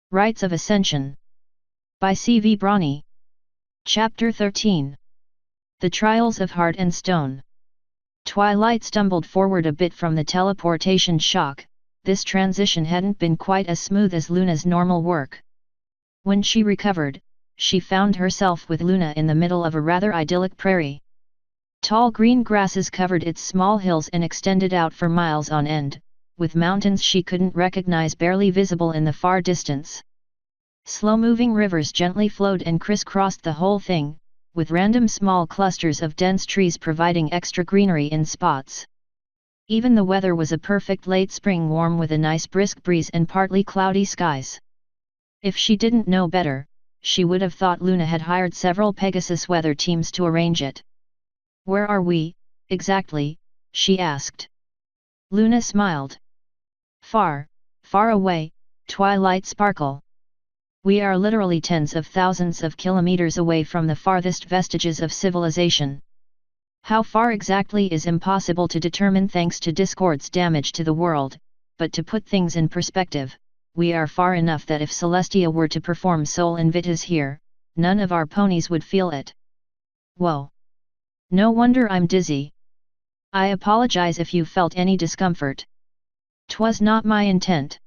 Rites of Ascension. By C.V. Brawny. Chapter 13. The Trials of Heart and Stone. Twilight stumbled forward a bit from the teleportation shock. This transition hadn't been quite as smooth as Luna's normal work. When she recovered, she found herself with Luna in the middle of a rather idyllic prairie. Tall green grasses covered its small hills and extended out for miles on end, with mountains she couldn't recognize barely visible in the far distance. Slow-moving rivers gently flowed and crisscrossed the whole thing, with random small clusters of dense trees providing extra greenery in spots. Even the weather was a perfect late spring warm with a nice brisk breeze and partly cloudy skies. If she didn't know better, she would have thought Luna had hired several Pegasus weather teams to arrange it. "Where are we, exactly?" she asked. Luna smiled. "Far, far away," Twilight sparkled. "We are literally tens of thousands of kilometers away from the farthest vestiges of civilization. How far exactly is impossible to determine thanks to Discord's damage to the world, but to put things in perspective, we are far enough that if Celestia were to perform Soul Invitas here, none of our ponies would feel it." "Whoa! No wonder I'm dizzy. I apologize if you felt any discomfort. 'Twas not my intent.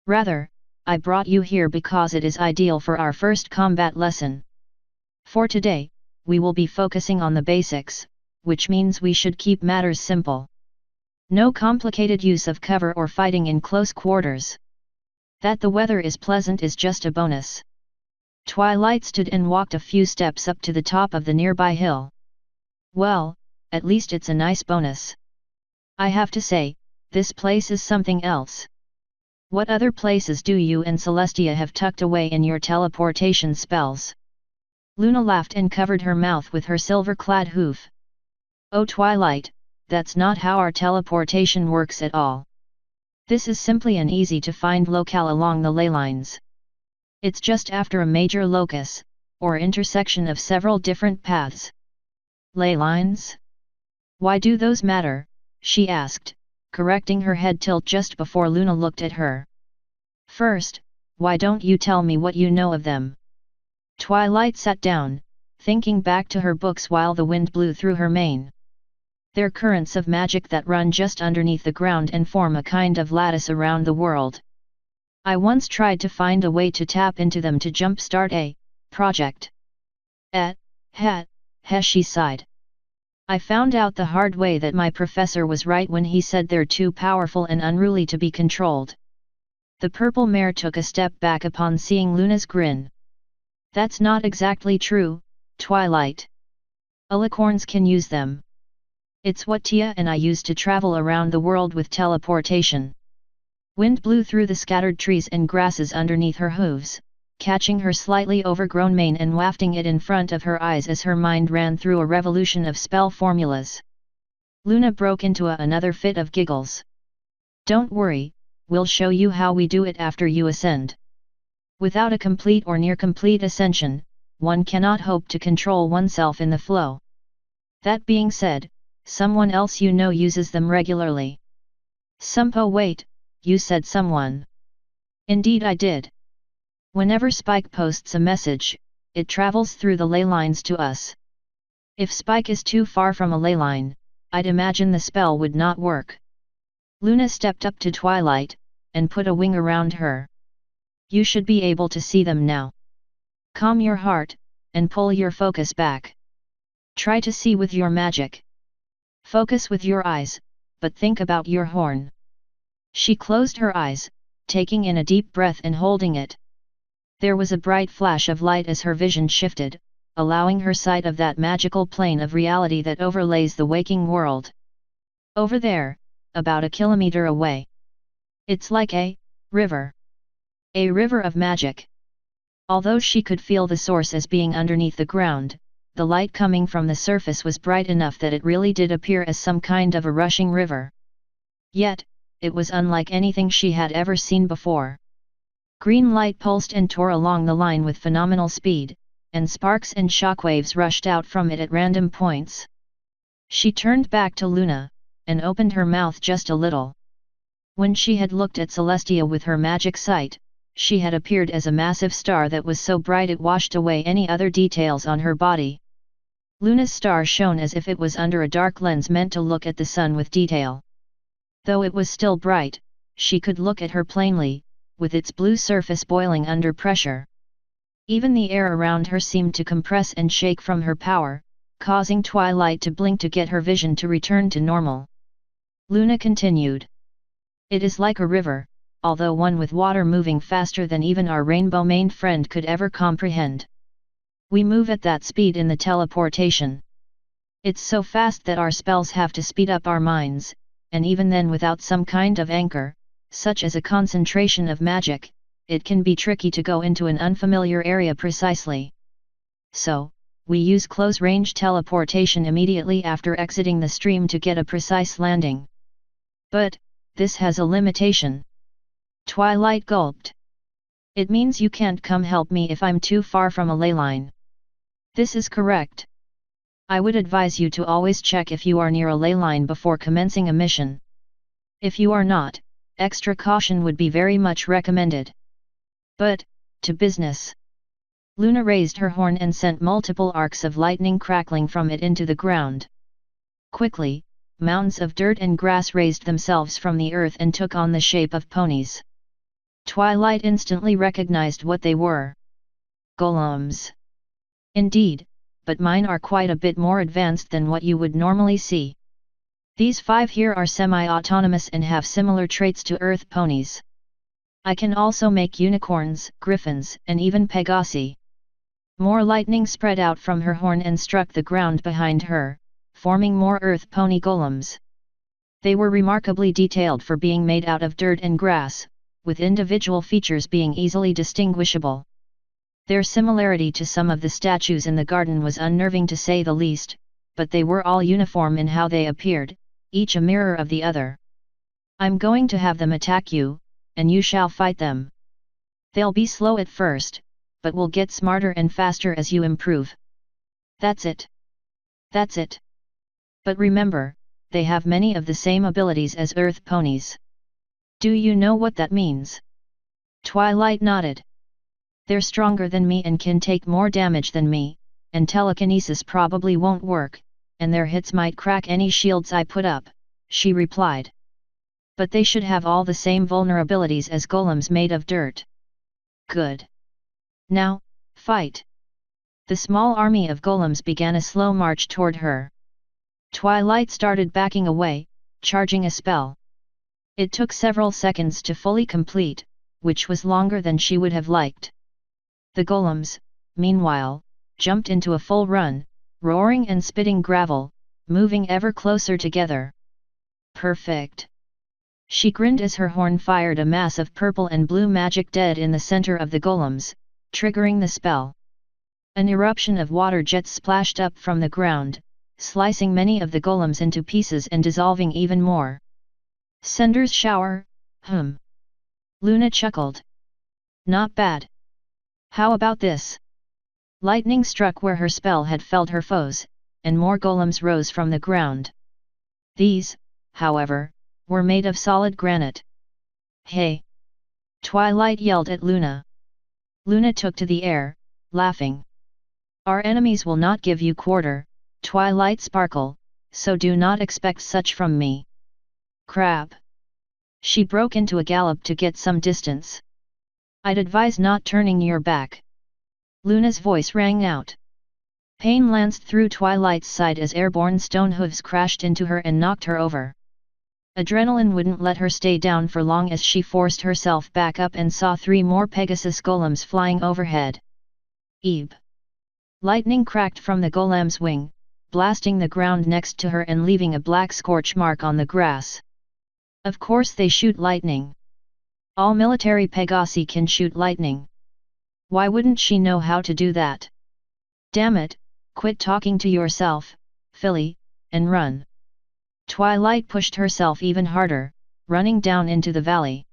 Rather, I brought you here because it is ideal for our first combat lesson. For today, we will be focusing on the basics, which means we should keep matters simple. No complicated use of cover or fighting in close quarters. That the weather is pleasant is just a bonus." Twilight stood and walked a few steps up to the top of the nearby hill. "Well, at least it's a nice bonus. I have to say, this place is something else. What other places do you and Celestia have tucked away in your teleportation spells?" Luna laughed and covered her mouth with her silver-clad hoof. "Oh Twilight, that's not how our teleportation works at all. This is simply an easy-to-find locale along the ley lines. It's just after a major locus, or intersection of several different paths." "Ley lines? Why do those matter?" she asked, correcting her head tilt just before Luna looked at her. "First, why don't you tell me what you know of them?" Twilight sat down, thinking back to her books while the wind blew through her mane. "They're currents of magic that run just underneath the ground and form a kind of lattice around the world. I once tried to find a way to tap into them to jumpstart a project. She sighed. "I found out the hard way that my professor was right when he said they're too powerful and unruly to be controlled." The purple mare took a step back upon seeing Luna's grin. "That's not exactly true, Twilight. Alicorns can use them. It's what Tia and I use to travel around the world with teleportation." Wind blew through the scattered trees and grasses underneath her hooves, catching her slightly overgrown mane and wafting it in front of her eyes as her mind ran through a revolution of spell formulas. Luna broke into another fit of giggles. "Don't worry, we'll show you how we do it after you ascend. Without a complete or near-complete ascension, one cannot hope to control oneself in the flow. That being said, someone else you know uses them regularly." Wait, you said someone." "Indeed I did. Whenever Spike posts a message, it travels through the ley lines to us. If Spike is too far from a ley line, I'd imagine the spell would not work." Luna stepped up to Twilight, and put a wing around her. "You should be able to see them now. Calm your heart, and pull your focus back. Try to see with your magic. Focus with your eyes, but think about your horn." She closed her eyes, taking in a deep breath and holding it. There was a bright flash of light as her vision shifted, allowing her sight of that magical plane of reality that overlays the waking world. "Over there, about a kilometer away. It's like a river. A river of magic." Although she could feel the source as being underneath the ground, the light coming from the surface was bright enough that it really did appear as some kind of a rushing river. Yet, it was unlike anything she had ever seen before. Green light pulsed and tore along the line with phenomenal speed, and sparks and shockwaves rushed out from it at random points. She turned back to Luna, and opened her mouth just a little. When she had looked at Celestia with her magic sight, she had appeared as a massive star that was so bright it washed away any other details on her body. Luna's star shone as if it was under a dark lens meant to look at the sun with detail. Though it was still bright, she could look at her plainly, with its blue surface boiling under pressure. Even the air around her seemed to compress and shake from her power, causing Twilight to blink to get her vision to return to normal. Luna continued. It is like a river, although one with water moving faster than even our rainbow-maned friend could ever comprehend. We move at that speed in the teleportation. It's so fast that our spells have to speed up our minds, and even then without some kind of anchor, such as a concentration of magic, it can be tricky to go into an unfamiliar area precisely. So, we use close-range teleportation immediately after exiting the stream to get a precise landing. But, this has a limitation. Twilight gulped. It means you can't come help me if I'm too far from a ley line. This is correct. I would advise you to always check if you are near a ley line before commencing a mission. If you are not, extra caution would be very much recommended. But, to business. Luna raised her horn and sent multiple arcs of lightning crackling from it into the ground. Quickly, mounds of dirt and grass raised themselves from the earth and took on the shape of ponies. Twilight instantly recognized what they were. Golems. Indeed, but mine are quite a bit more advanced than what you would normally see. These 5 here are semi-autonomous and have similar traits to earth ponies. I can also make unicorns, griffins, and even pegasi. More lightning spread out from her horn and struck the ground behind her, forming more earth pony golems. They were remarkably detailed for being made out of dirt and grass, with individual features being easily distinguishable. Their similarity to some of the statues in the garden was unnerving to say the least, but they were all uniform in how they appeared, each a mirror of the other. I'm going to have them attack you, and you shall fight them. They'll be slow at first, but will get smarter and faster as you improve. That's it. That's it. But remember, they have many of the same abilities as earth ponies. Do you know what that means? Twilight nodded. They're stronger than me and can take more damage than me, and telekinesis probably won't work, and their hits might crack any shields I put up, she replied. But they should have all the same vulnerabilities as golems made of dirt. Good. Now, fight. The small army of golems began a slow march toward her. Twilight started backing away, charging a spell. It took several seconds to fully complete, which was longer than she would have liked. The golems, meanwhile, jumped into a full run, roaring and spitting gravel, moving ever closer together. Perfect. She grinned as her horn fired a mass of purple and blue magic dead in the center of the golems, triggering the spell. An eruption of water jets splashed up from the ground, slicing many of the golems into pieces and dissolving even more. Sender's shower, Luna chuckled. Not bad. How about this? Lightning struck where her spell had felled her foes, and more golems rose from the ground. These, however, were made of solid granite. Hey! Twilight yelled at Luna. Luna took to the air, laughing. Our enemies will not give you quarter, Twilight Sparkle, so do not expect such from me. Crap! She broke into a gallop to get some distance. I'd advise not turning your back. Luna's voice rang out. Pain lanced through Twilight's side as airborne stone hooves crashed into her and knocked her over. Adrenaline wouldn't let her stay down for long as she forced herself back up and saw 3 more Pegasus golems flying overhead. Eeb! Lightning cracked from the golem's wing, blasting the ground next to her and leaving a black scorch mark on the grass. Of course they shoot lightning. All military Pegasi can shoot lightning. Why wouldn't she know how to do that? Damn it, quit talking to yourself, filly, and run. Twilight pushed herself even harder, running down into the valley.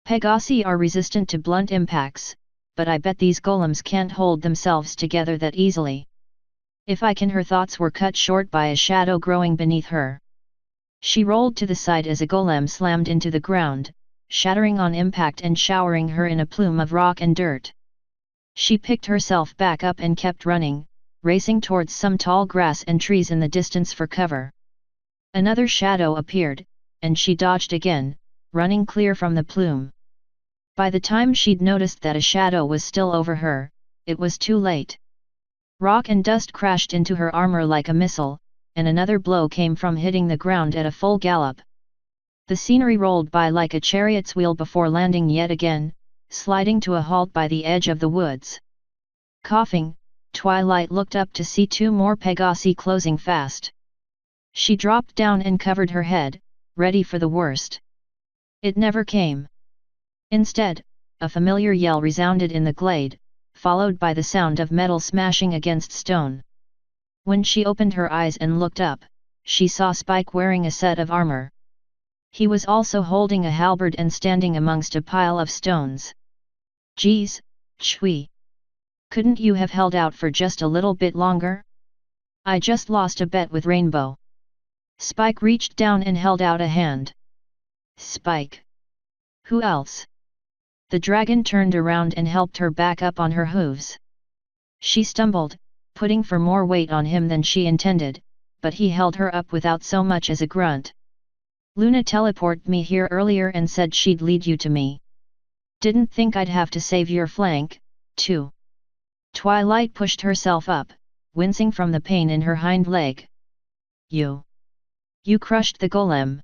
Pegasi are resistant to blunt impacts, but I bet these golems can't hold themselves together that easily. If I can. Her thoughts were cut short by a shadow growing beneath her. She rolled to the side as a golem slammed into the ground, shattering on impact and showering her in a plume of rock and dirt. She picked herself back up and kept running, racing towards some tall grass and trees in the distance for cover. Another shadow appeared, and she dodged again, running clear from the plume. By the time she'd noticed that a shadow was still over her, it was too late. Rock and dust crashed into her armor like a missile, and another blow came from hitting the ground at a full gallop. The scenery rolled by like a chariot's wheel before landing yet again, sliding to a halt by the edge of the woods. Coughing, Twilight looked up to see two more Pegasi closing fast. She dropped down and covered her head, ready for the worst. It never came. Instead, a familiar yell resounded in the glade, followed by the sound of metal smashing against stone. When she opened her eyes and looked up, she saw Spike wearing a set of armor. He was also holding a halberd and standing amongst a pile of stones. "Geez, Chui. Couldn't you have held out for just a little bit longer? I just lost a bet with Rainbow." Spike reached down and held out a hand. "Spike? Who else?" The dragon turned around and helped her back up on her hooves. She stumbled, putting for more weight on him than she intended, but he held her up without so much as a grunt. "Luna teleported me here earlier and said she'd lead you to me. Didn't think I'd have to save your flank, too." Twilight pushed herself up, wincing from the pain in her hind leg. You crushed the golem."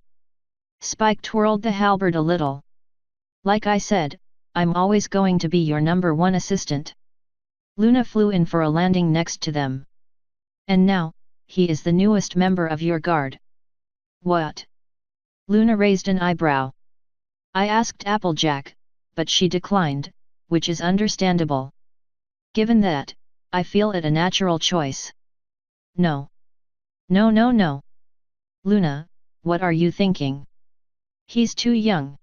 Spike twirled the halberd a little. "Like I said, I'm always going to be your #1 assistant." Luna flew in for a landing next to them. "And now, he is the newest member of your guard." "What?" Luna raised an eyebrow. "I asked Applejack, but she declined, which is understandable. Given that, I feel it a natural choice." "No. No, no, no. Luna, what are you thinking? He's too young."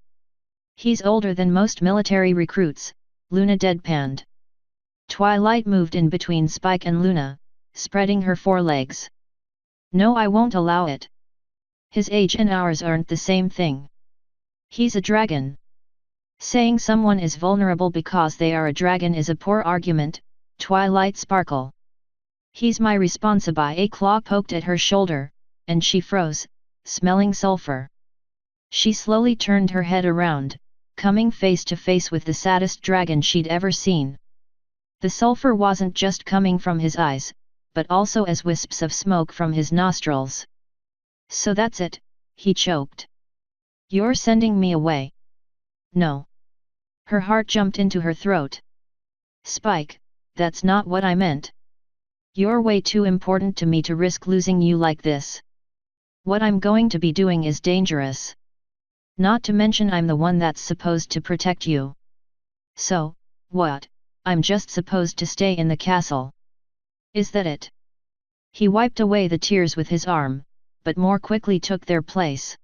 "He's older than most military recruits," Luna deadpanned. Twilight moved in between Spike and Luna, spreading her forelegs. "No, I won't allow it. His age and ours aren't the same thing. He's a dragon." Saying someone is vulnerable because they are a dragon is a poor argument, Twilight sparkle. "He's my responsibility." A claw poked at her shoulder, and she froze, smelling sulfur. She slowly turned her head around, coming face to face with the saddest dragon she'd ever seen. The sulfur wasn't just coming from his eyes, but also as wisps of smoke from his nostrils. "So that's it," he choked. "You're sending me away?" "No." Her heart jumped into her throat. "Spike, that's not what I meant. You're way too important to me to risk losing you like this. What I'm going to be doing is dangerous. Not to mention I'm the one that's supposed to protect you. So, what, I'm just supposed to stay in the castle? Is that it?" He wiped away the tears with his arm, but more quickly took their place.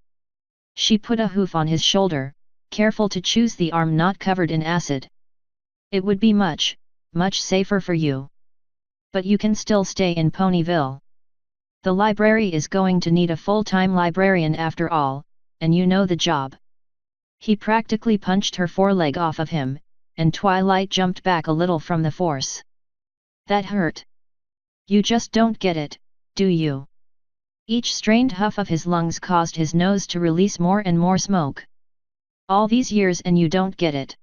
She put a hoof on his shoulder, careful to choose the arm not covered in acid. "It would be much, much safer for you. But you can still stay in Ponyville. The library is going to need a full-time librarian after all, and you know the job." He practically punched her foreleg off of him, and Twilight jumped back a little from the force. "That hurt. You just don't get it, do you?" Each strained huff of his lungs caused his nose to release more and more smoke. "All these years and you don't get it?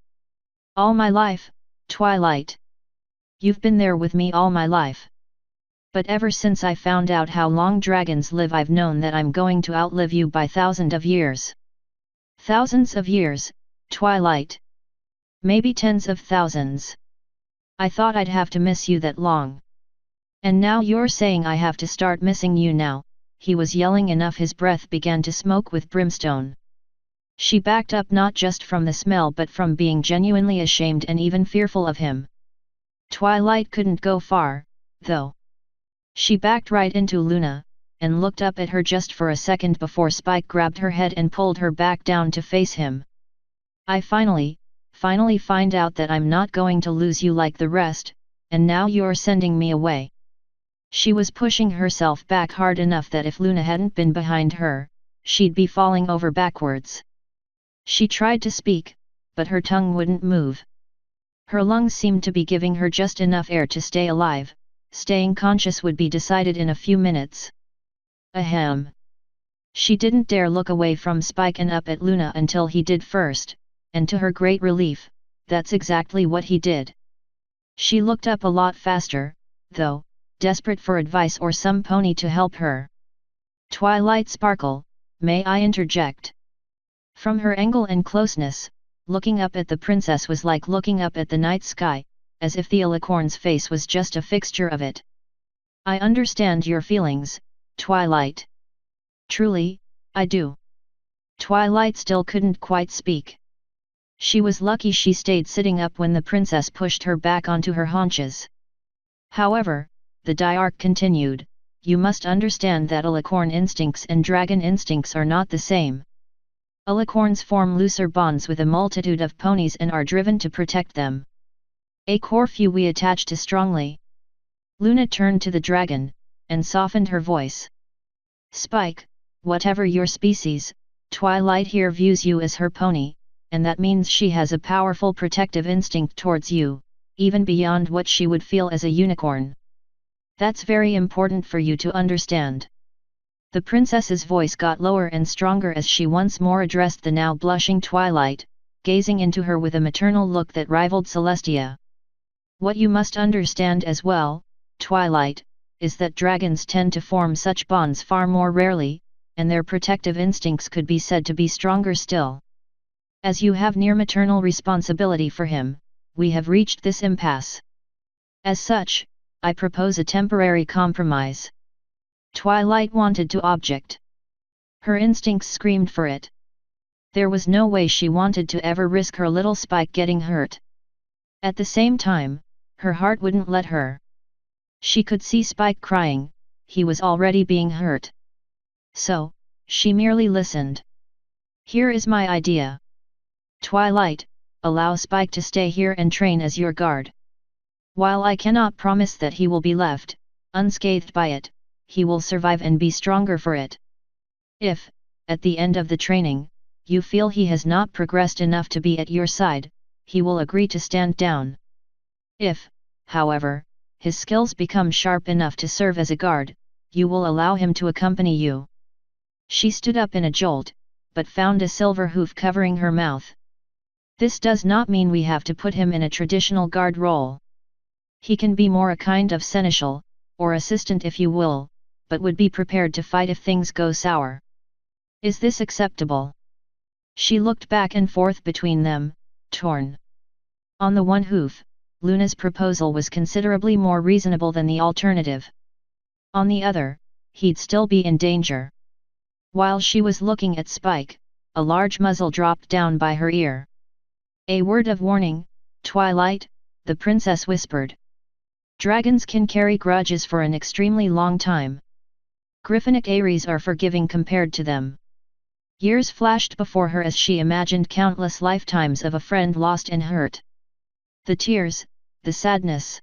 All my life, Twilight. You've been there with me all my life. But ever since I found out how long dragons live, I've known that I'm going to outlive you by thousands of years." "Thousands of years, Twilight? Maybe tens of thousands. I thought I'd have to miss you that long. And now you're saying I have to start missing you now." He was yelling enough his breath began to smoke with brimstone. She backed up not just from the smell but from being genuinely ashamed and even fearful of him. Twilight couldn't go far, though. She backed right into Luna, and looked up at her just for a second before Spike grabbed her head and pulled her back down to face him. "I finally find out that I'm not going to lose you like the rest, and now you're sending me away." She was pushing herself back hard enough that if Luna hadn't been behind her, she'd be falling over backwards. She tried to speak, but her tongue wouldn't move. Her lungs seemed to be giving her just enough air to stay alive. Staying conscious would be decided in a few minutes. Ahem. She didn't dare look away from Spike and up at Luna until he did first, and to her great relief, that's exactly what he did. She looked up a lot faster, though, desperate for advice or some pony to help her. Twilight Sparkle, may I interject? From her angle and closeness, looking up at the princess was like looking up at the night sky, as if the alicorn's face was just a fixture of it. I understand your feelings, Twilight. Truly, I do. Twilight still couldn't quite speak. She was lucky she stayed sitting up when the princess pushed her back onto her haunches. However, the diarch continued, you must understand that alicorn instincts and dragon instincts are not the same. Alicorns form looser bonds with a multitude of ponies and are driven to protect them. A core few we attach to strongly. Luna turned to the dragon, and softened her voice. Spike, whatever your species, Twilight here views you as her pony, and that means she has a powerful protective instinct towards you, even beyond what she would feel as a unicorn. That's very important for you to understand. The princess's voice got lower and stronger as she once more addressed the now blushing Twilight, gazing into her with a maternal look that rivaled Celestia. What you must understand as well, Twilight, is that dragons tend to form such bonds far more rarely, and their protective instincts could be said to be stronger still. As you have near maternal responsibility for him, we have reached this impasse. As such, I propose a temporary compromise. Twilight wanted to object. Her instincts screamed for it. There was no way she wanted to ever risk her little Spike getting hurt. At the same time, her heart wouldn't let her. She could see Spike crying, he was already being hurt. So, she merely listened. Here is my idea. Twilight, allow Spike to stay here and train as your guard. While I cannot promise that he will be left unscathed by it, he will survive and be stronger for it. If, at the end of the training, you feel he has not progressed enough to be at your side, he will agree to stand down. If, however, his skills become sharp enough to serve as a guard, you will allow him to accompany you. She stood up in a jolt, but found a silver hoof covering her mouth. This does not mean we have to put him in a traditional guard role. He can be more a kind of seneschal, or assistant if you will, but would be prepared to fight if things go sour. Is this acceptable? She looked back and forth between them, torn. On the one hoof, Luna's proposal was considerably more reasonable than the alternative. On the other, he'd still be in danger. While she was looking at Spike, a large muzzle dropped down by her ear. A word of warning, Twilight, the princess whispered. Dragons can carry grudges for an extremely long time. Griffinic Ares are forgiving compared to them. Years flashed before her as she imagined countless lifetimes of a friend lost and hurt. The tears, the sadness,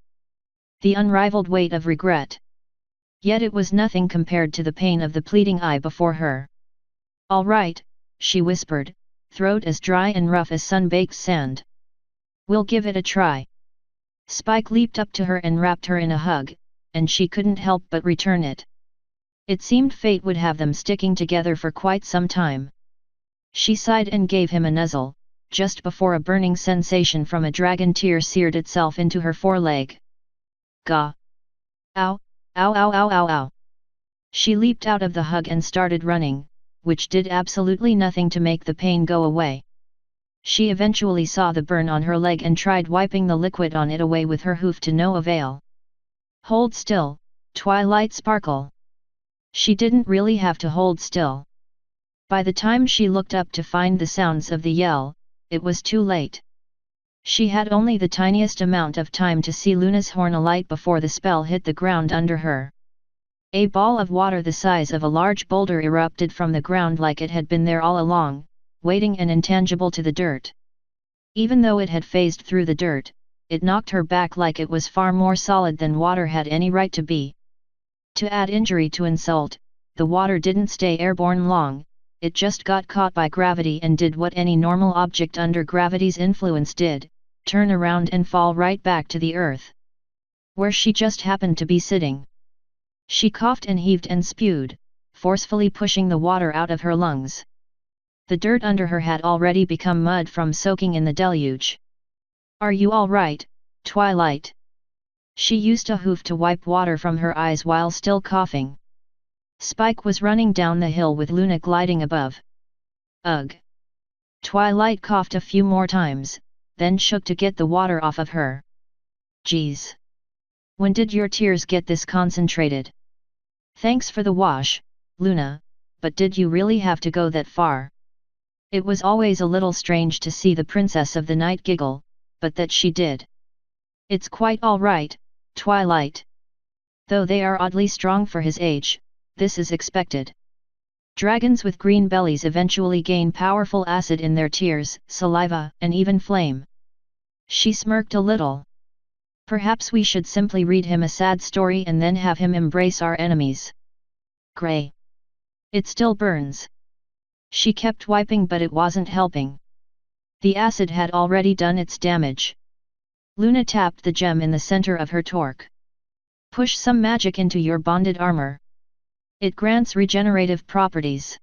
the unrivaled weight of regret. Yet it was nothing compared to the pain of the pleading eye before her. All right, she whispered, throat as dry and rough as sun-baked sand. We'll give it a try. Spike leaped up to her and wrapped her in a hug, and she couldn't help but return it. It seemed fate would have them sticking together for quite some time. She sighed and gave him a nuzzle, just before a burning sensation from a dragon tear seared itself into her foreleg. Gah! Ow! Ow ow ow ow ow! She leaped out of the hug and started running, which did absolutely nothing to make the pain go away. She eventually saw the burn on her leg and tried wiping the liquid on it away with her hoof to no avail. Hold still, Twilight Sparkle! She didn't really have to hold still. By the time she looked up to find the sounds of the yell, it was too late. She had only the tiniest amount of time to see Luna's horn alight before the spell hit the ground under her. A ball of water the size of a large boulder erupted from the ground like it had been there all along, waiting and intangible to the dirt. Even though it had phased through the dirt, it knocked her back like it was far more solid than water had any right to be. To add injury to insult, the water didn't stay airborne long, it just got caught by gravity and did what any normal object under gravity's influence did, turn around and fall right back to the earth, where she just happened to be sitting. She coughed and heaved and spewed, forcefully pushing the water out of her lungs. The dirt under her had already become mud from soaking in the deluge. "Are you all right, Twilight?" She used a hoof to wipe water from her eyes while still coughing. Spike was running down the hill with Luna gliding above. "Ugh!" Twilight coughed a few more times, then shook to get the water off of her. "Geez! When did your tears get this concentrated?" "Thanks for the wash, Luna, but did you really have to go that far?" It was always a little strange to see the Princess of the Night giggle, but that she did. "It's quite all right, Twilight. Though they are oddly strong for his age, this is expected. Dragons with green bellies eventually gain powerful acid in their tears, saliva, and even flame." She smirked a little. "Perhaps we should simply read him a sad story and then have him embrace our enemies." "Grey. It still burns." She kept wiping, but it wasn't helping. The acid had already done its damage. Luna tapped the gem in the center of her torque. "Push some magic into your bonded armor. It grants regenerative properties."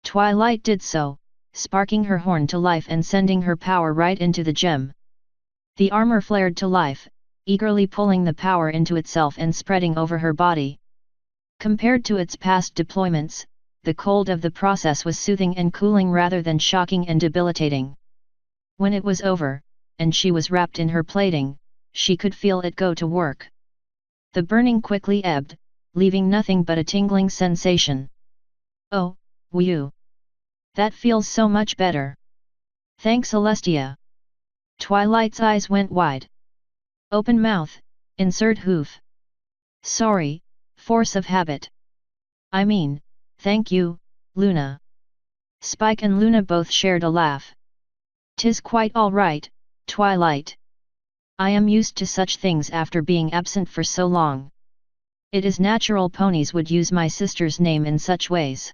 Twilight did so, sparking her horn to life and sending her power right into the gem. The armor flared to life, eagerly pulling the power into itself and spreading over her body. Compared to its past deployments, the cold of the process was soothing and cooling rather than shocking and debilitating. When it was over, and she was wrapped in her plating, she could feel it go to work. The burning quickly ebbed, leaving nothing but a tingling sensation. "Oh, whew! That feels so much better. Thanks, Celestia." Twilight's eyes went wide. "Open mouth, insert hoof." "Sorry, force of habit. I mean, thank you, Luna." Spike and Luna both shared a laugh. "'Tis quite all right, Twilight. I am used to such things after being absent for so long. It is natural ponies would use my sister's name in such ways."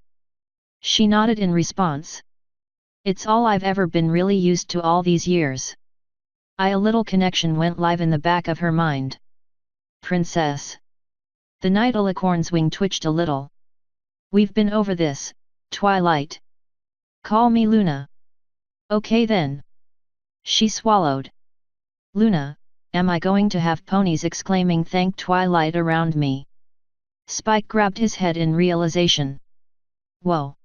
She nodded in response. "It's all I've ever been really used to all these years." A little connection went live in the back of her mind. "Princess." The night alicorn's wing twitched a little. "We've been over this, Twilight. Call me Luna." "Okay then." She swallowed. "Luna, am I going to have ponies exclaiming thank Twilight around me?" Spike grabbed his head in realization. "Whoa.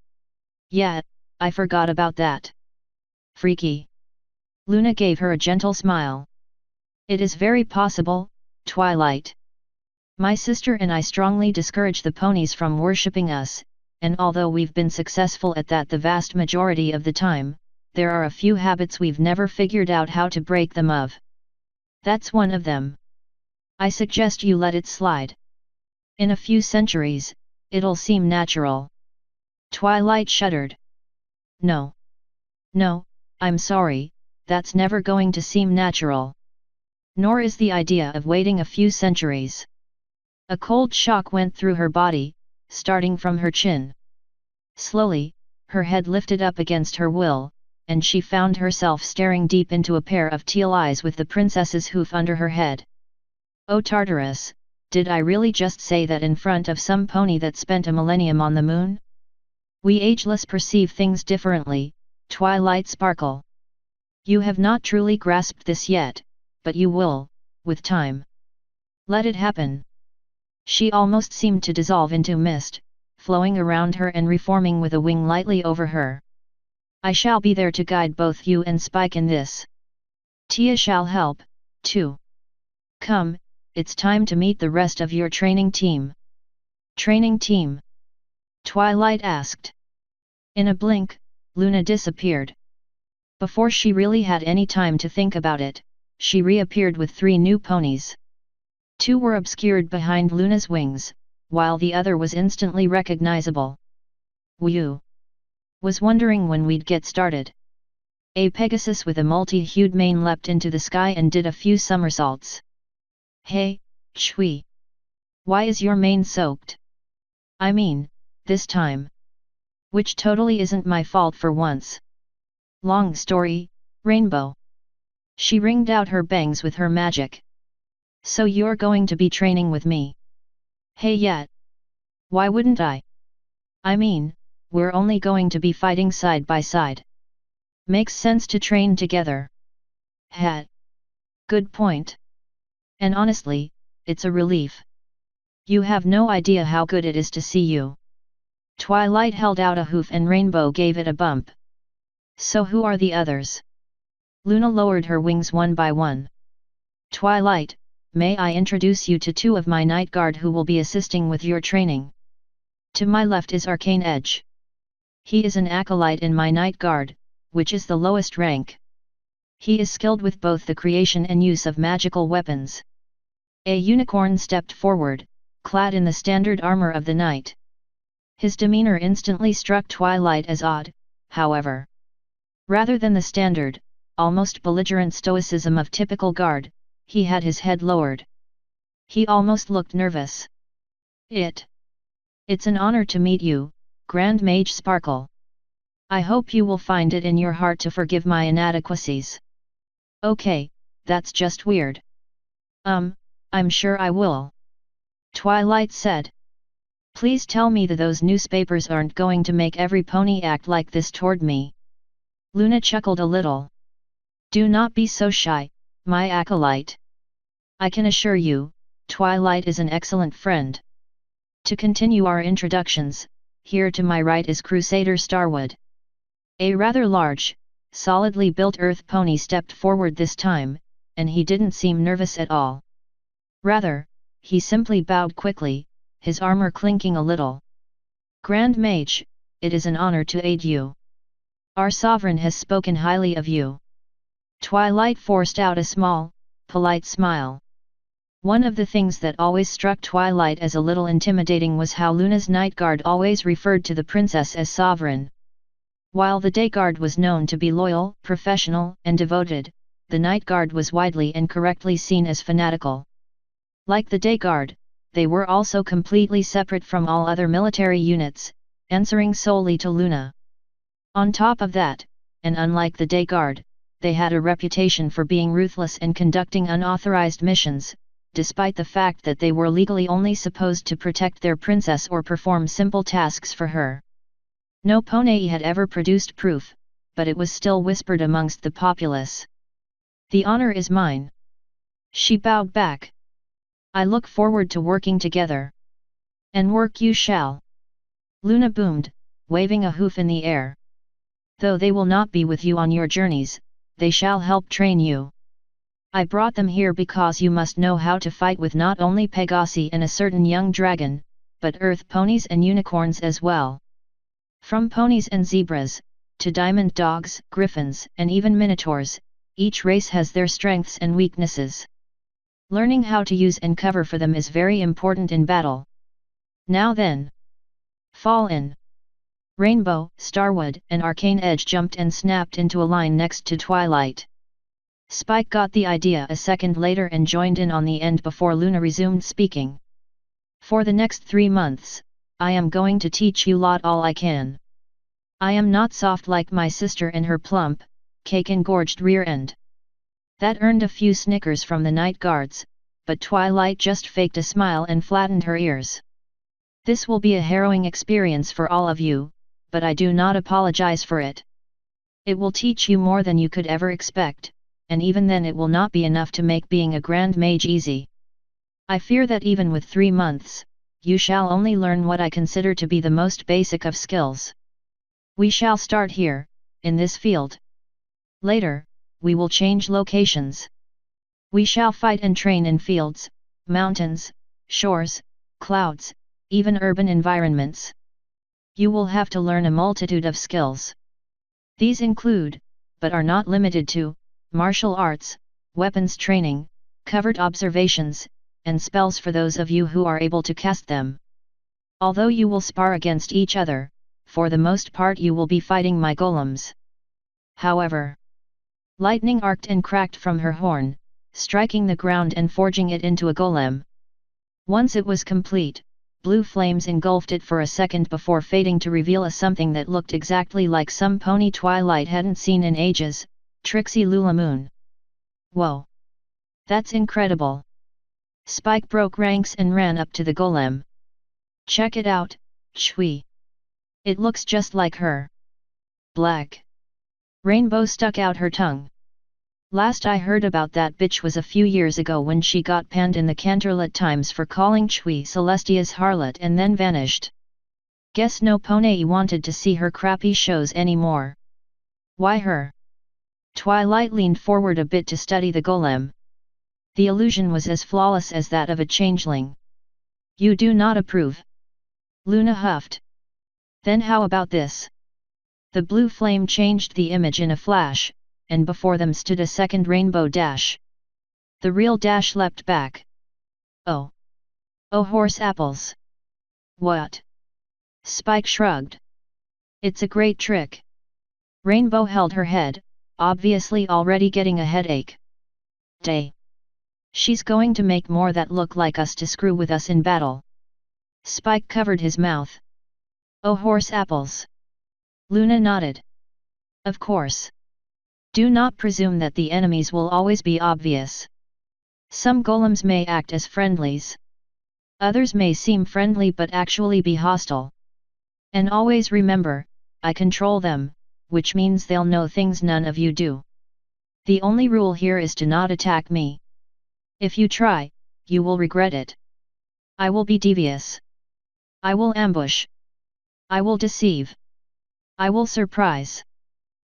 Yeah, I forgot about that. Freaky." Luna gave her a gentle smile. "It is very possible, Twilight. My sister and I strongly discourage the ponies from worshipping us, and although we've been successful at that the vast majority of the time, there are a few habits we've never figured out how to break them of. That's one of them. I suggest you let it slide. In a few centuries, it'll seem natural." Twilight shuddered. No. "No, I'm sorry, that's never going to seem natural. Nor is the idea of waiting a few centuries." A cold shock went through her body, starting from her chin. Slowly, her head lifted up against her will, and she found herself staring deep into a pair of teal eyes with the princess's hoof under her head. "Oh Tartarus, did I really just say that in front of some pony that spent a millennium on the moon?" "We ageless perceive things differently, Twilight Sparkle. You have not truly grasped this yet, but you will, with time. Let it happen." She almost seemed to dissolve into mist, flowing around her and reforming with a wing lightly over her. "I shall be there to guide both you and Spike in this. Tia shall help, too. Come, it's time to meet the rest of your training team." "Training team?" Twilight asked. In a blink, Luna disappeared. Before she really had any time to think about it, she reappeared with 3 new ponies. 2 were obscured behind Luna's wings, while the other was instantly recognizable. "Whew! Was wondering when we'd get started." A Pegasus with a multi-hued mane leapt into the sky and did a few somersaults. "Hey, Chui! Why is your mane soaked? I mean, this time." Which totally isn't my fault for once. Long story, Rainbow. She ringed out her bangs with her magic. So you're going to be training with me? Hey yet. Why wouldn't I? I mean, we're only going to be fighting side by side. Makes sense to train together. Hat. Good point. And honestly, it's a relief. You have no idea how good it is to see you. Twilight held out a hoof and Rainbow gave it a bump. So who are the others? Luna lowered her wings one by one. Twilight, may I introduce you to two of my Night Guard who will be assisting with your training. To my left is Arcane Edge. He is an acolyte in my Night Guard, which is the lowest rank. He is skilled with both the creation and use of magical weapons. A unicorn stepped forward, clad in the standard armor of the knight. His demeanor instantly struck Twilight as odd, however. Rather than the standard, almost belligerent stoicism of typical guard, he had his head lowered. He almost looked nervous. It's an honor to meet you, Grand Mage Sparkle. I hope you will find it in your heart to forgive my inadequacies. Okay, that's just weird. I'm sure I will. Twilight said. Please tell me that those newspapers aren't going to make every pony act like this toward me. Luna chuckled a little. Do not be so shy, my acolyte. I can assure you, Twilight is an excellent friend. To continue our introductions, here to my right is Crusader Starwood. A rather large, solidly built earth pony stepped forward this time, and he didn't seem nervous at all. Rather, he simply bowed quickly, his armor clinking a little. Grand Mage, it is an honor to aid you. Our sovereign has spoken highly of you. Twilight forced out a small, polite smile. One of the things that always struck Twilight as a little intimidating was how Luna's Night Guard always referred to the princess as sovereign. While the Day Guard was known to be loyal, professional, and devoted, the Night Guard was widely and correctly seen as fanatical. Like the Day Guard, they were also completely separate from all other military units, answering solely to Luna. On top of that, and unlike the Day Guard, they had a reputation for being ruthless and conducting unauthorized missions, despite the fact that they were legally only supposed to protect their princess or perform simple tasks for her. No pony had ever produced proof, but it was still whispered amongst the populace. The honor is mine. She bowed back. I look forward to working together. And work you shall. Luna boomed, waving a hoof in the air. Though they will not be with you on your journeys, they shall help train you. I brought them here because you must know how to fight with not only Pegasi and a certain young dragon, but earth ponies and unicorns as well. From ponies and zebras, to diamond dogs, griffins, and even minotaurs, each race has their strengths and weaknesses. Learning how to use and cover for them is very important in battle. Now then. Fall in. Rainbow, Starwood, and Arcane Edge jumped and snapped into a line next to Twilight. Spike got the idea a second later and joined in on the end before Luna resumed speaking. For the next 3 months, I am going to teach you lot all I can. I am not soft like my sister and her plump, cake-engorged rear end. That earned a few snickers from the Night Guards, but Twilight just faked a smile and flattened her ears. This will be a harrowing experience for all of you, but I do not apologize for it. It will teach you more than you could ever expect, and even then it will not be enough to make being a Grand Mage easy. I fear that even with 3 months, you shall only learn what I consider to be the most basic of skills. We shall start here, in this field. Later, we will change locations. We shall fight and train in fields, mountains, shores, clouds, even urban environments. You will have to learn a multitude of skills. These include, but are not limited to, martial arts, weapons training, covert observations, and spells for those of you who are able to cast them. Although you will spar against each other, for the most part you will be fighting my golems. However, lightning arced and cracked from her horn, striking the ground and forging it into a golem. Once it was complete, blue flames engulfed it for a second before fading to reveal a something that looked exactly like some pony Twilight hadn't seen in ages, Trixie Lulamoon. Whoa! That's incredible! Spike broke ranks and ran up to the golem. Check it out, Chui. It looks just like her. Black. Rainbow stuck out her tongue. Last I heard about that bitch was a few years ago when she got panned in the Canterlot Times for calling Chui Celestia's harlot and then vanished. Guess no pony wanted to see her crappy shows anymore. Why her? Twilight leaned forward a bit to study the golem. The illusion was as flawless as that of a changeling. You do not approve? Luna huffed. Then how about this? The blue flame changed the image in a flash, and before them stood a second rainbow dash. The real Dash leapt back. Oh! Oh horse apples! What? Spike shrugged. It's a great trick. Rainbow held her head, obviously already getting a headache. Day! She's going to make more that look like us to screw with us in battle. Spike covered his mouth. Oh horse apples! Luna nodded. Of course. Do not presume that the enemies will always be obvious. Some golems may act as friendlies. Others may seem friendly but actually be hostile. And always remember, I control them, which means they'll know things none of you do. The only rule here is to not attack me. If you try, you will regret it. I will be devious. I will ambush. I will deceive. I will surprise.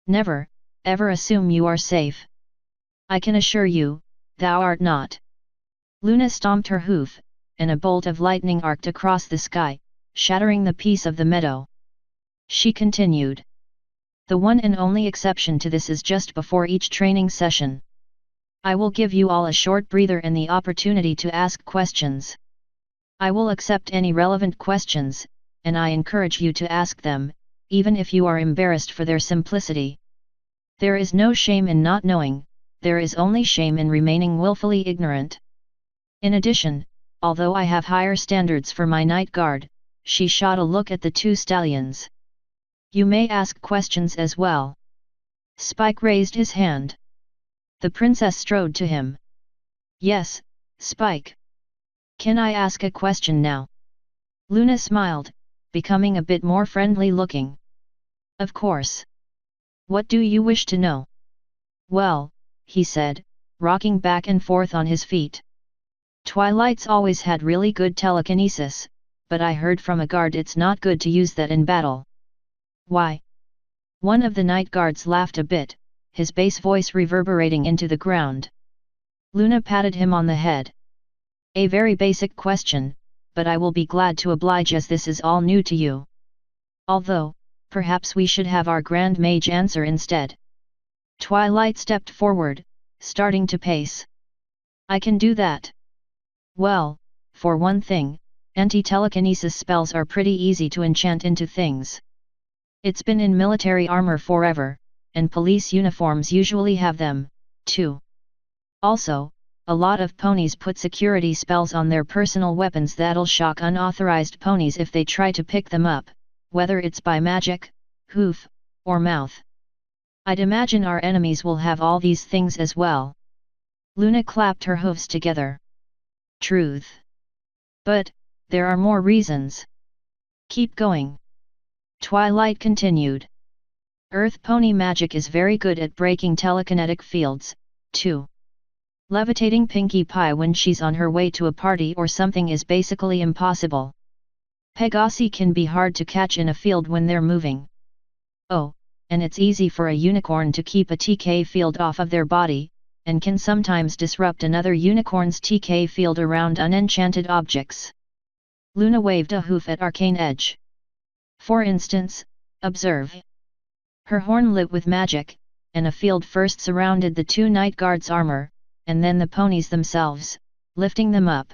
Never, ever assume you are safe. I can assure you, thou art not. Luna stomped her hoof, and a bolt of lightning arced across the sky, shattering the peace of the meadow. She continued. The one and only exception to this is just before each training session. I will give you all a short breather and the opportunity to ask questions. I will accept any relevant questions, and I encourage you to ask them, even if you are embarrassed for their simplicity. There is no shame in not knowing, there is only shame in remaining willfully ignorant. In addition, although I have higher standards for my night guard, she shot a look at the two stallions. You may ask questions as well. Spike raised his hand. The princess strode to him. Yes, Spike. Can I ask a question now? Luna smiled, becoming a bit more friendly looking. Of course. What do you wish to know? Well, he said, rocking back and forth on his feet. Twilight's always had really good telekinesis, but I heard from a guard it's not good to use that in battle. Why? One of the night guards laughed a bit, his bass voice reverberating into the ground. Luna patted him on the head. A very basic question, but I will be glad to oblige as this is all new to you. Although, perhaps we should have our Grand Mage answer instead. Twilight stepped forward, starting to pace. I can do that. Well, for one thing, anti-telekinesis spells are pretty easy to enchant into things. It's been in military armor forever, and police uniforms usually have them, too. Also, a lot of ponies put security spells on their personal weapons that'll shock unauthorized ponies if they try to pick them up, whether it's by magic, hoof, or mouth. I'd imagine our enemies will have all these things as well. Luna clapped her hooves together. Truth. But, there are more reasons. Keep going. Twilight continued. Earth pony magic is very good at breaking telekinetic fields, too. Levitating Pinkie Pie when she's on her way to a party or something is basically impossible. Pegasi can be hard to catch in a field when they're moving. Oh, and it's easy for a unicorn to keep a TK field off of their body, and can sometimes disrupt another unicorn's TK field around unenchanted objects. Luna waved a hoof at Arcane Edge. For instance, observe. Her horn lit with magic, and a field first surrounded the two night guards' armor, and then the ponies themselves, lifting them up.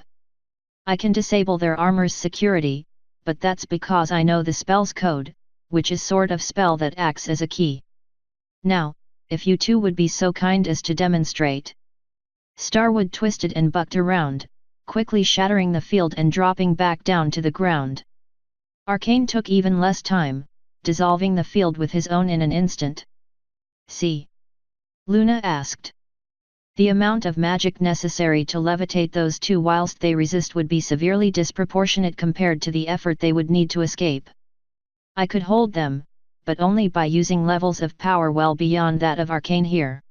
I can disable their armor's security, but that's because I know the spell's code, which is sort of spell that acts as a key. Now, if you two would be so kind as to demonstrate. Starwood twisted and bucked around, quickly shattering the field and dropping back down to the ground. Arcane took even less time, dissolving the field with his own in an instant. See? Luna asked. The amount of magic necessary to levitate those two whilst they resist would be severely disproportionate compared to the effort they would need to escape. I could hold them, but only by using levels of power well beyond that of Arcane here.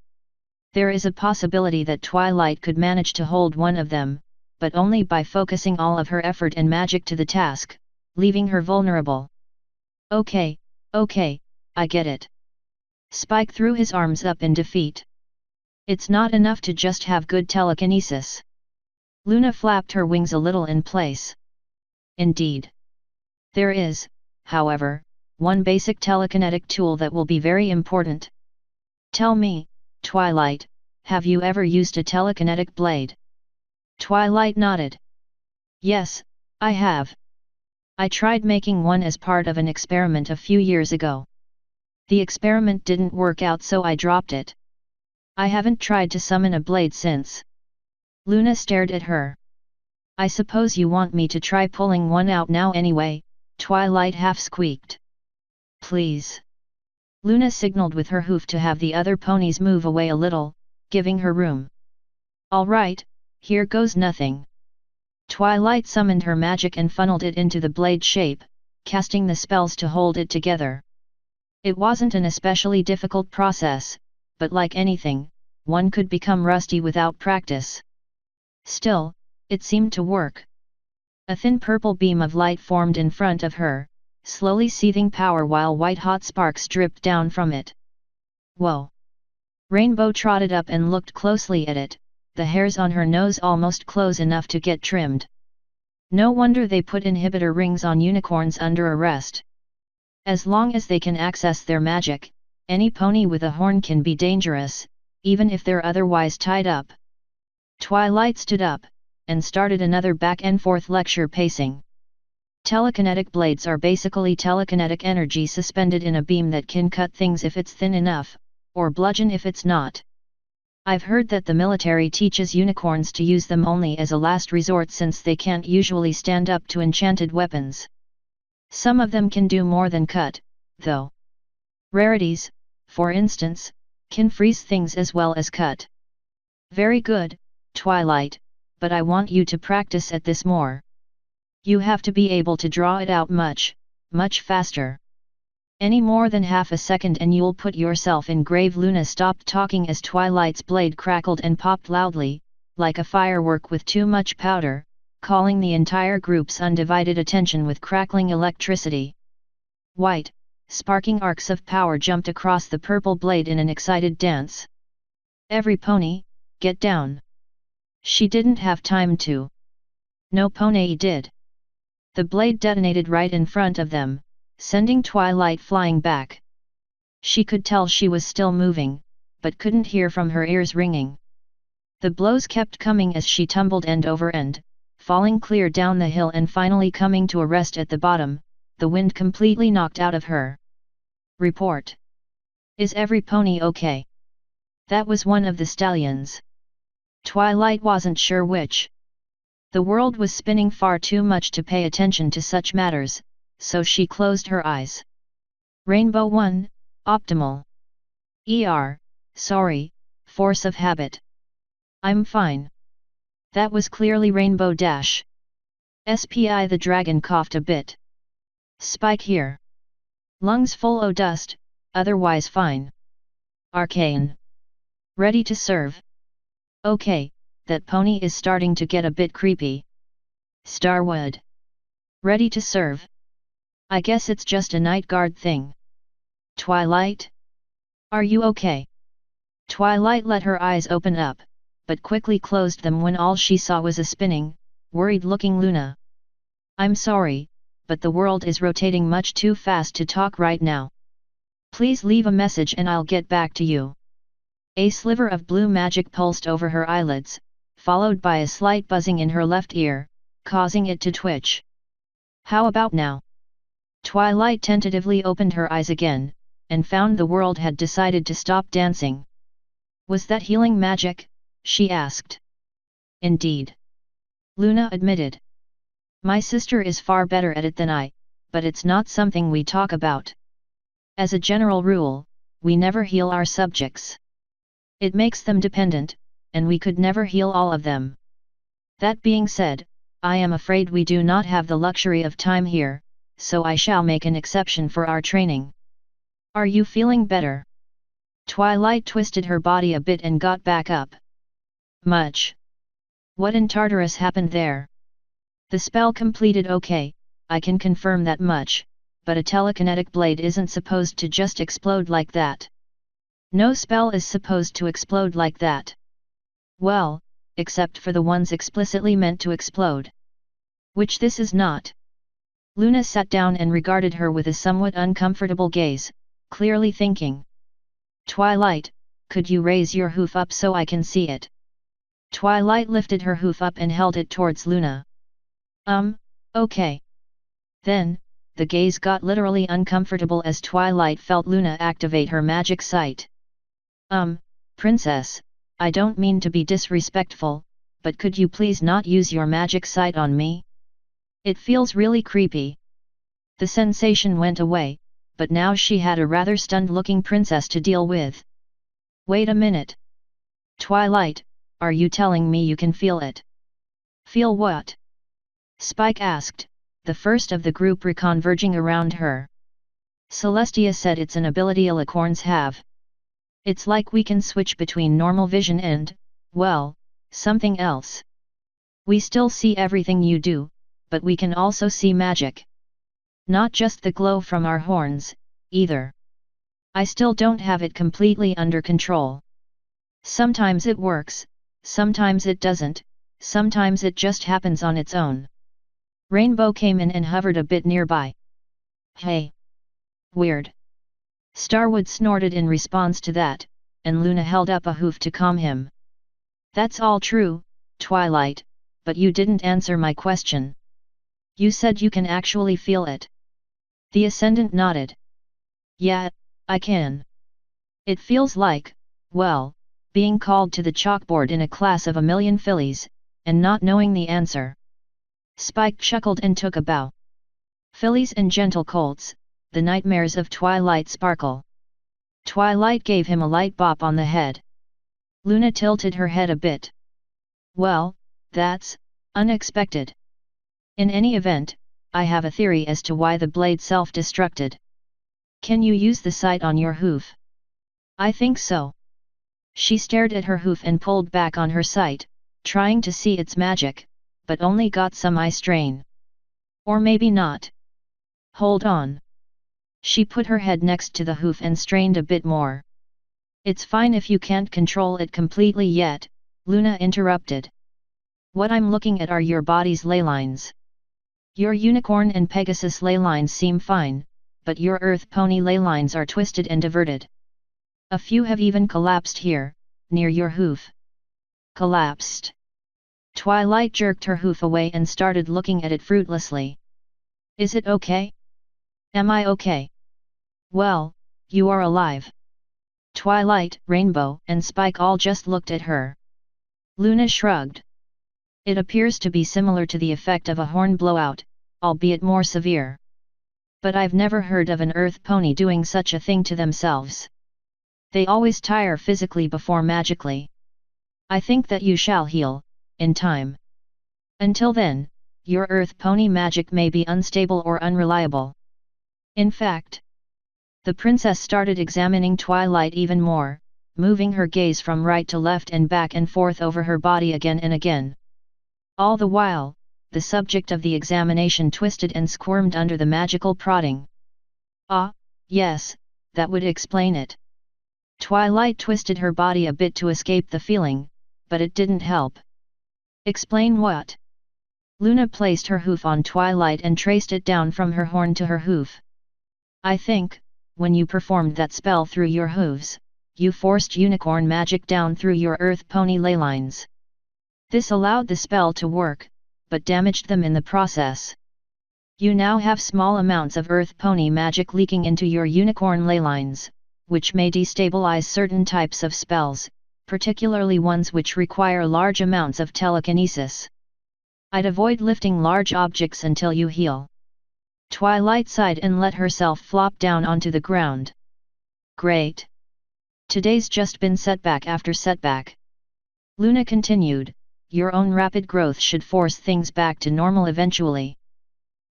There is a possibility that Twilight could manage to hold one of them, but only by focusing all of her effort and magic to the task, leaving her vulnerable. Okay, I get it. Spike threw his arms up in defeat. It's not enough to just have good telekinesis. Luna flapped her wings a little in place. Indeed. There is, however, one basic telekinetic tool that will be very important. Tell me, Twilight, have you ever used a telekinetic blade? Twilight nodded. Yes, I have. I tried making one as part of an experiment a few years ago. The experiment didn't work out, so I dropped it. I haven't tried to summon a blade since. Luna stared at her. I suppose you want me to try pulling one out now anyway, Twilight half squeaked. Please. Luna signaled with her hoof to have the other ponies move away a little, giving her room. All right, here goes nothing. Twilight summoned her magic and funneled it into the blade shape, casting the spells to hold it together. It wasn't an especially difficult process, but like anything, one could become rusty without practice. Still, it seemed to work. A thin purple beam of light formed in front of her, slowly seething power while white-hot sparks dripped down from it. Whoa! Rainbow trotted up and looked closely at it, the hairs on her nose almost close enough to get trimmed. No wonder they put inhibitor rings on unicorns under arrest. As long as they can access their magic, any pony with a horn can be dangerous, even if they're otherwise tied up. Twilight stood up, and started another back-and-forth lecture pacing. Telekinetic blades are basically telekinetic energy suspended in a beam that can cut things if it's thin enough, or bludgeon if it's not. I've heard that the military teaches unicorns to use them only as a last resort since they can't usually stand up to enchanted weapons. Some of them can do more than cut, though. Rarities, for instance, can freeze things as well as cut. Very good, Twilight, but I want you to practice at this more. You have to be able to draw it out much faster. Any more than half a second and you'll put yourself in grave. Luna stopped talking as Twilight's blade crackled and popped loudly, like a firework with too much powder, calling the entire group's undivided attention with crackling electricity. White, sparking arcs of power jumped across the purple blade in an excited dance. Every pony, get down. She didn't have time to. No pony did. The blade detonated right in front of them, sending Twilight flying back. She could tell she was still moving, but couldn't hear from her ears ringing. The blows kept coming as she tumbled end over end, falling clear down the hill and finally coming to a rest at the bottom, the wind completely knocked out of her. Report. Is every pony okay? That was one of the stallions. Twilight wasn't sure which. The world was spinning far too much to pay attention to such matters, so she closed her eyes. Rainbow 1, optimal. Sorry, force of habit. I'm fine. That was clearly Rainbow Dash. SPI the dragon coughed a bit. Spike here. Lungs full o' dust, otherwise fine. Arcane. Ready to serve. Okay, that pony is starting to get a bit creepy. Starwood. Ready to serve. I guess it's just a night guard thing. Twilight? Are you okay? Twilight let her eyes open up, but quickly closed them when all she saw was a spinning, worried-looking Luna. I'm sorry, but the world is rotating much too fast to talk right now. Please leave a message and I'll get back to you. A sliver of blue magic pulsed over her eyelids, followed by a slight buzzing in her left ear, causing it to twitch. How about now? Twilight tentatively opened her eyes again, and found the world had decided to stop dancing. Was that healing magic? She asked. Indeed. Luna admitted. My sister is far better at it than I, but it's not something we talk about. As a general rule, we never heal our subjects. It makes them dependent, and we could never heal all of them. That being said, I am afraid we do not have the luxury of time here, so I shall make an exception for our training. Are you feeling better? Twilight twisted her body a bit and got back up. Much. What in Tartarus happened there? The spell completed okay, I can confirm that much, but a telekinetic blade isn't supposed to just explode like that. No spell is supposed to explode like that. Well, except for the ones explicitly meant to explode. Which this is not. Luna sat down and regarded her with a somewhat uncomfortable gaze, clearly thinking. Twilight, could you raise your hoof up so I can see it? Twilight lifted her hoof up and held it towards Luna. Okay. Then, the gaze got literally uncomfortable as Twilight felt Luna activate her magic sight. Princess, I don't mean to be disrespectful, but could you please not use your magic sight on me? It feels really creepy. The sensation went away, but now she had a rather stunned-looking princess to deal with. Wait a minute. Twilight, are you telling me you can feel it? Feel what? Spike asked, the first of the group reconverging around her. Celestia said it's an ability alicorns have. It's like we can switch between normal vision and, well, something else. We still see everything you do, but we can also see magic. Not just the glow from our horns, either. I still don't have it completely under control. Sometimes it works, sometimes it doesn't, sometimes it just happens on its own. Rainbow came in and hovered a bit nearby. Hey! Weird. Starwood snorted in response to that, and Luna held up a hoof to calm him. That's all true, Twilight, but you didn't answer my question. You said you can actually feel it. The Ascendant nodded. Yeah, I can. It feels like, well, being called to the chalkboard in a class of 1,000,000 fillies, and not knowing the answer. Spike chuckled and took a bow. Fillies and gentle colts, the nightmares of Twilight sparkle. Twilight gave him a light bop on the head. Luna tilted her head a bit. Well, that's unexpected. In any event, I have a theory as to why the blade self-destructed. Can you use the sight on your hoof? I think so. She stared at her hoof and pulled back on her sight, trying to see its magic, but only got some eye strain. Or maybe not. Hold on. She put her head next to the hoof and strained a bit more. It's fine if you can't control it completely yet, Luna interrupted. What I'm looking at are your body's ley lines. Your unicorn and Pegasus ley lines seem fine, but your earth pony ley lines are twisted and diverted. A few have even collapsed here, near your hoof. Collapsed. Twilight jerked her hoof away and started looking at it fruitlessly. Is it okay? Am I okay? Well, you are alive. Twilight, Rainbow, and Spike all just looked at her. Luna shrugged. It appears to be similar to the effect of a horn blowout, albeit more severe. But I've never heard of an earth pony doing such a thing to themselves. They always tire physically before magically. I think that you shall heal, in time. Until then, your earth pony magic may be unstable or unreliable. In fact, the princess started examining Twilight even more, moving her gaze from right to left and back and forth over her body again and again. All the while, the subject of the examination twisted and squirmed under the magical prodding. Ah, yes, that would explain it. Twilight twisted her body a bit to escape the feeling, but it didn't help. Explain what? Luna placed her hoof on Twilight and traced it down from her horn to her hoof. I think, when you performed that spell through your hooves, you forced unicorn magic down through your earth pony ley lines. This allowed the spell to work, but damaged them in the process. You now have small amounts of earth pony magic leaking into your unicorn ley lines, which may destabilize certain types of spells, particularly ones which require large amounts of telekinesis. I'd avoid lifting large objects until you heal. Twilight sighed and let herself flop down onto the ground. Great. Today's just been setback after setback. Luna continued, your own rapid growth should force things back to normal eventually.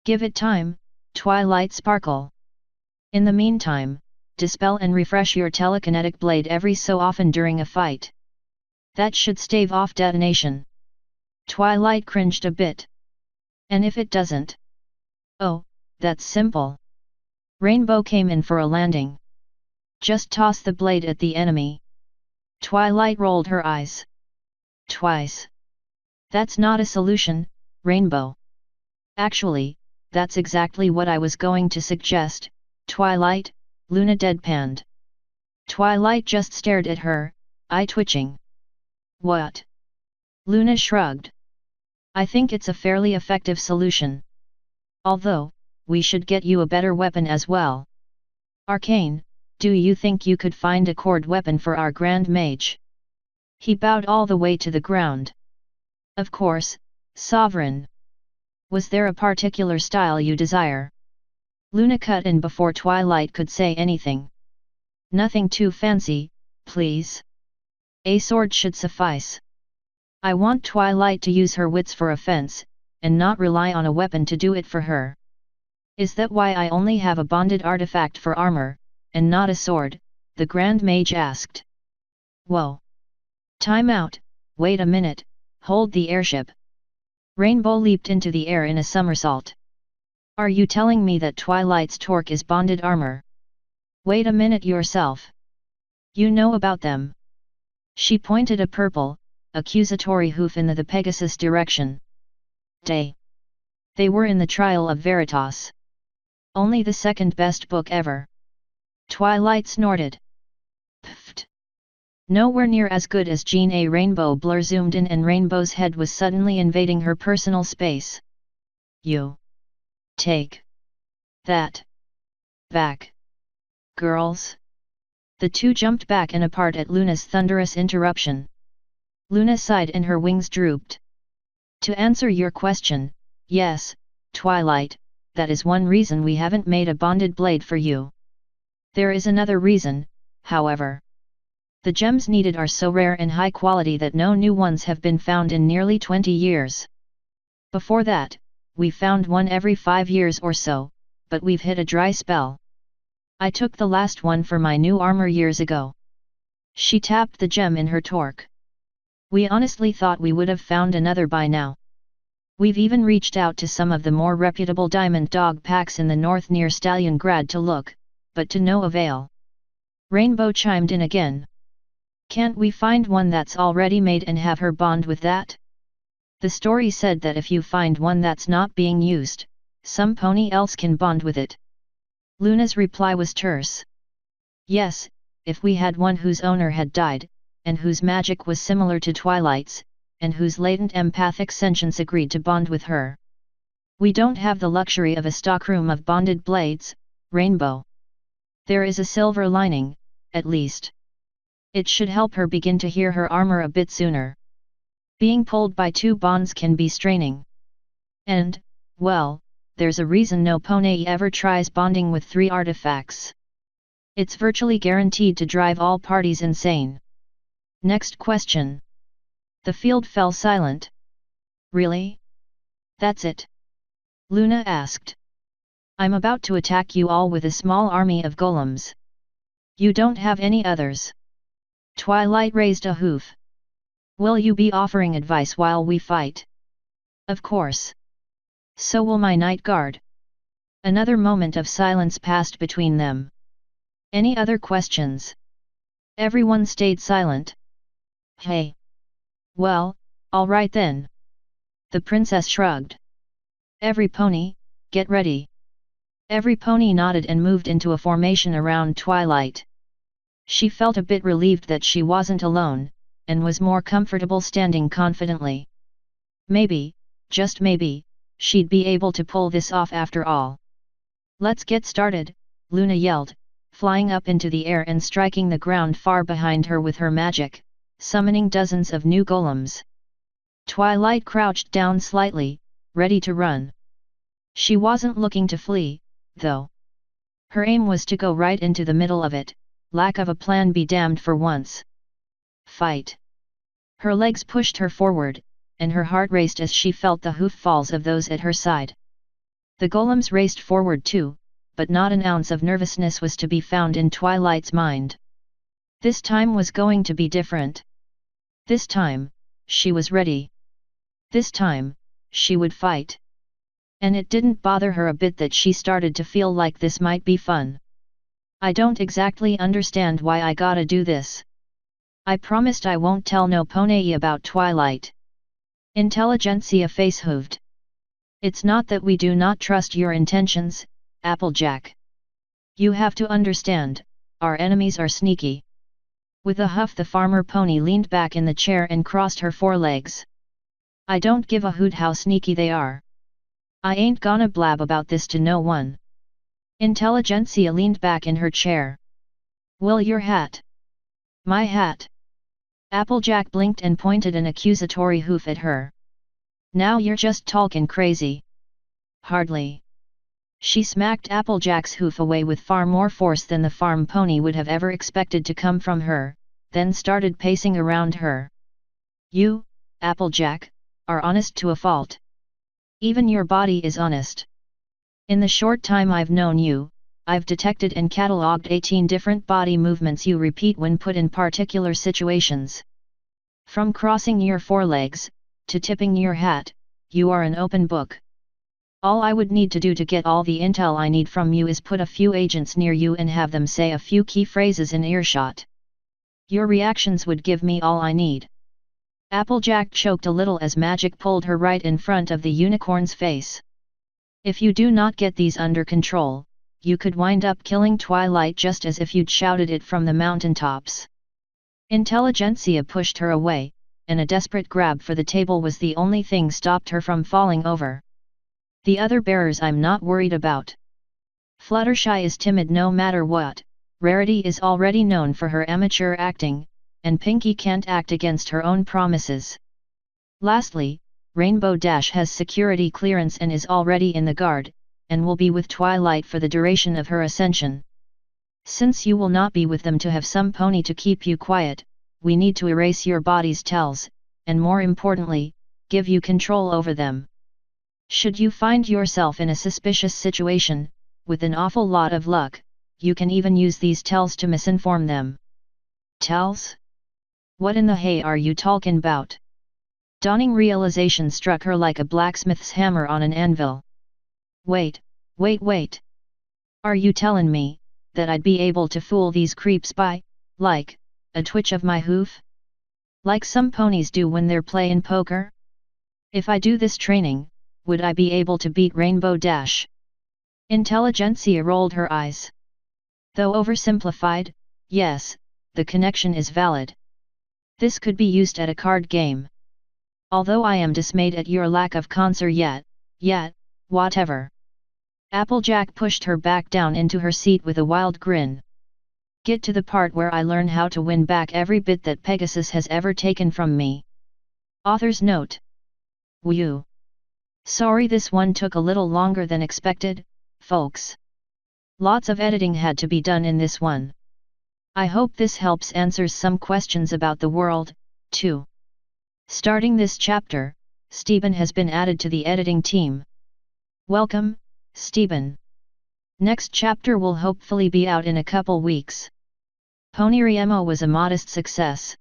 Give it time, Twilight sparkle. In the meantime, dispel and refresh your telekinetic blade every so often during a fight. That should stave off detonation. Twilight cringed a bit. And if it doesn't? Oh, that's simple. Rainbow came in for a landing. Just toss the blade at the enemy. Twilight rolled her eyes. Twice. That's not a solution, Rainbow. Actually, that's exactly what I was going to suggest, Twilight, Luna deadpanned. Twilight just stared at her, eye twitching. What? Luna shrugged. I think it's a fairly effective solution. Although, we should get you a better weapon as well. Arcane, do you think you could find a cord weapon for our Grand Mage? He bowed all the way to the ground. Of course, Sovereign. Was there a particular style you desire? Luna cut in before Twilight could say anything. Nothing too fancy, please. A sword should suffice. I want Twilight to use her wits for offense, and not rely on a weapon to do it for her. Is that why I only have a bonded artifact for armor, and not a sword? The Grand Mage asked. Whoa. Time out, wait a minute, hold the airship. Rainbow leaped into the air in a somersault. Are you telling me that Twilight's torque is bonded armor? Wait a minute yourself. You know about them. She pointed a purple, accusatory hoof in the Pegasus direction. They were in the Trial of Veritas. Only the second best book ever. Twilight snorted. Pfft. Nowhere near as good as Jean A. Rainbow blur zoomed in and Rainbow's head was suddenly invading her personal space. You. Take. That. Back. Girls. The two jumped back and apart at Luna's thunderous interruption. Luna sighed and her wings drooped. To answer your question, yes, Twilight, that is one reason we haven't made a bonded blade for you. There is another reason, however. The gems needed are so rare and high quality that no new ones have been found in nearly 20 years. Before that, we found one every 5 years or so, but we've hit a dry spell. I took the last one for my new armor years ago. She tapped the gem in her torque. We honestly thought we would have found another by now. We've even reached out to some of the more reputable diamond dog packs in the north near Stalingrad to look, but to no avail. Rainbow chimed in again. Can't we find one that's already made and have her bond with that? The story said that if you find one that's not being used, some pony else can bond with it. Luna's reply was terse. Yes, if we had one whose owner had died, and whose magic was similar to Twilight's, and whose latent empathic sentience agreed to bond with her. We don't have the luxury of a stockroom of bonded blades, Rainbow. There is a silver lining, at least. It should help her begin to hear her armor a bit sooner. Being pulled by two bonds can be straining. And, well, there's a reason no pony ever tries bonding with 3 artifacts. It's virtually guaranteed to drive all parties insane. Next question. The field fell silent. Really? That's it? Luna asked. I'm about to attack you all with a small army of golems. You don't have any others. Twilight raised a hoof. Will you be offering advice while we fight? Of course. So will my night guard. Another moment of silence passed between them. Any other questions? Everyone stayed silent. Hey. Well, all right then. The princess shrugged. Every pony, get ready. Every pony nodded and moved into a formation around Twilight. She felt a bit relieved that she wasn't alone, and was more comfortable standing confidently. Maybe, just maybe, she'd be able to pull this off after all. Let's get started, Luna yelled, flying up into the air and striking the ground far behind her with her magic, summoning dozens of new golems. Twilight crouched down slightly, ready to run. She wasn't looking to flee, though. Her aim was to go right into the middle of it, lack of a plan be damned for once. Fight! Her legs pushed her forward, and her heart raced as she felt the hoof falls of those at her side. The golems raced forward too, but not an ounce of nervousness was to be found in Twilight's mind. This time was going to be different. This time, she was ready. This time, she would fight. And it didn't bother her a bit that she started to feel like this might be fun. I don't exactly understand why I gotta do this. I promised I won't tell no pony about Twilight. Intelligentsia face hooved. It's not that we do not trust your intentions, Applejack. You have to understand, our enemies are sneaky. With a huff the farmer pony leaned back in the chair and crossed her forelegs. I don't give a hoot how sneaky they are. I ain't gonna blab about this to no one. Intelligentsia leaned back in her chair. Will your hat? My hat? Applejack blinked and pointed an accusatory hoof at her. Now you're just talkin' crazy. Hardly. She smacked Applejack's hoof away with far more force than the farm pony would have ever expected to come from her, then started pacing around her. You, Applejack, are honest to a fault. Even your body is honest. In the short time I've known you, I've detected and catalogued 18 different body movements you repeat when put in particular situations. From crossing your forelegs, to tipping your hat, you are an open book. All I would need to do to get all the intel I need from you is put a few agents near you and have them say a few key phrases in earshot. Your reactions would give me all I need. Applejack choked a little as magic pulled her right in front of the unicorn's face. If you do not get these under control, you could wind up killing Twilight just as if you'd shouted it from the mountaintops. Intelligentsia pushed her away, and a desperate grab for the table was the only thing stopped her from falling over. The other bearers I'm not worried about. Fluttershy is timid no matter what, Rarity is already known for her amateur acting, and Pinkie can't act against her own promises. Lastly, Rainbow Dash has security clearance and is already in the guard, and will be with Twilight for the duration of her ascension. Since you will not be with them to have some pony to keep you quiet, we need to erase your body's tells, and more importantly, give you control over them. Should you find yourself in a suspicious situation, with an awful lot of luck, you can even use these tells to misinform them. Tells? What in the hay are you talkin' bout? Dawning realization struck her like a blacksmith's hammer on an anvil. Wait. Are you tellin' me, that I'd be able to fool these creeps by, like, a twitch of my hoof? Like some ponies do when they're playin' poker? If I do this training, would I be able to beat Rainbow Dash? Intelligentsia rolled her eyes. Though oversimplified, yes, the connection is valid. This could be used at a card game. Although I am dismayed at your lack of concert yet, whatever. Applejack pushed her back down into her seat with a wild grin. Get to the part where I learn how to win back every bit that Pegasus has ever taken from me. Author's note. Whew. Sorry this one took a little longer than expected, folks. Lots of editing had to be done in this one. I hope this helps answers some questions about the world, too. Starting this chapter, Stephen has been added to the editing team. Welcome, Stephen. Next chapter will hopefully be out in a couple weeks. Poniriemo was a modest success.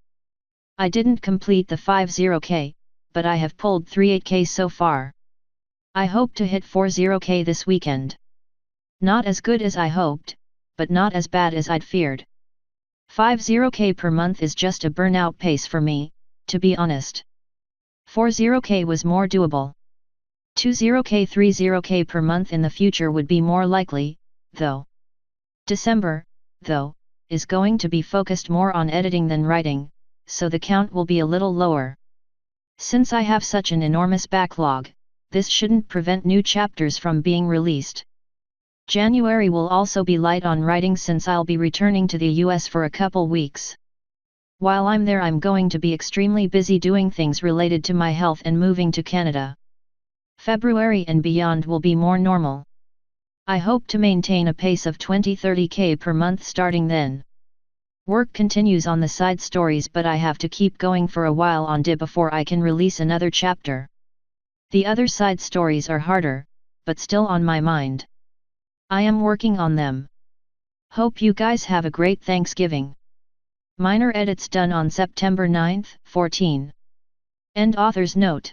I didn't complete the 50k, but I have pulled 38k so far. I hope to hit 40k this weekend. Not as good as I hoped, but not as bad as I'd feared. 50k per month is just a burnout pace for me, to be honest. 40k was more doable. 20k 30k per month in the future would be more likely, though. December, though, is going to be focused more on editing than writing, so the count will be a little lower. Since I have such an enormous backlog, this shouldn't prevent new chapters from being released. January will also be light on writing since I'll be returning to the US for a couple weeks. While I'm there I'm going to be extremely busy doing things related to my health and moving to Canada. February and beyond will be more normal. I hope to maintain a pace of 20-30k per month starting then. Work continues on the side stories but I have to keep going for a while on DIB before I can release another chapter. The other side stories are harder, but still on my mind. I am working on them. Hope you guys have a great Thanksgiving. Minor edits done on September 9, 14. End author's note.